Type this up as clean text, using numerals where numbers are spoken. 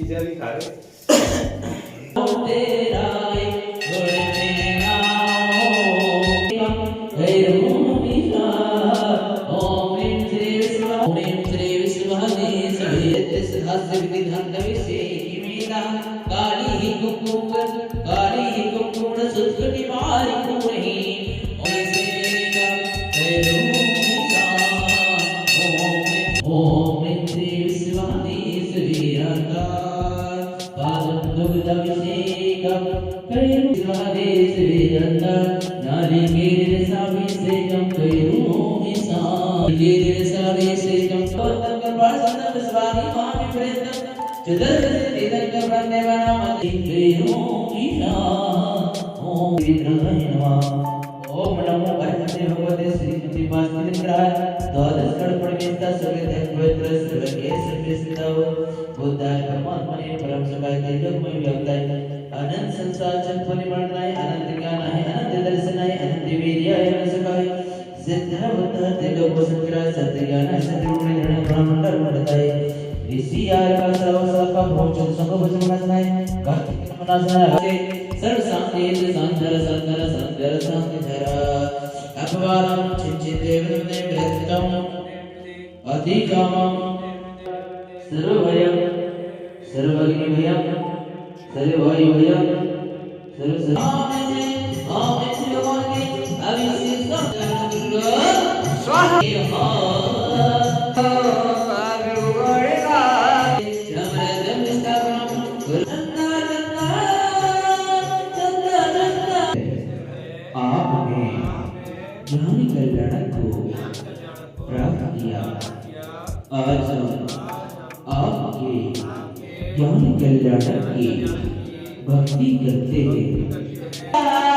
इधर ही खा रहे ओम नमो भगवते भगवते श्रीमती वासुदेवाय द्वादश गणपतिता सवेद पवित्र सर्वके सर्वसिद्धव बुद्धाय परमात्मने परम सकाय तेजोमय व्याप्ताय अनंत संसार जगत परिमाणाय अनंत ज्ञानाय अनंत दर्शनाय अनंत वीर्याय सकाय सिद्धवत तेजो संग्रह सत्य ज्ञान सत्य गुण धरण ब्रह्मांड मंडताय ऋषि आय का सर्व सका भोजन संग भजनाय कार्तिक मनासनाय सर्व शांति संधर संधर संधर संधर अपवारम चिंचित देवते वृत्तम अधिकामम सर्वभयम सर्वज्ञभयम सर्ववायुभयम सर्व ज्ञानी कल्याण को प्राप्त किया। आज आपके ज्ञानी कल्याण की भक्ति करते हैं।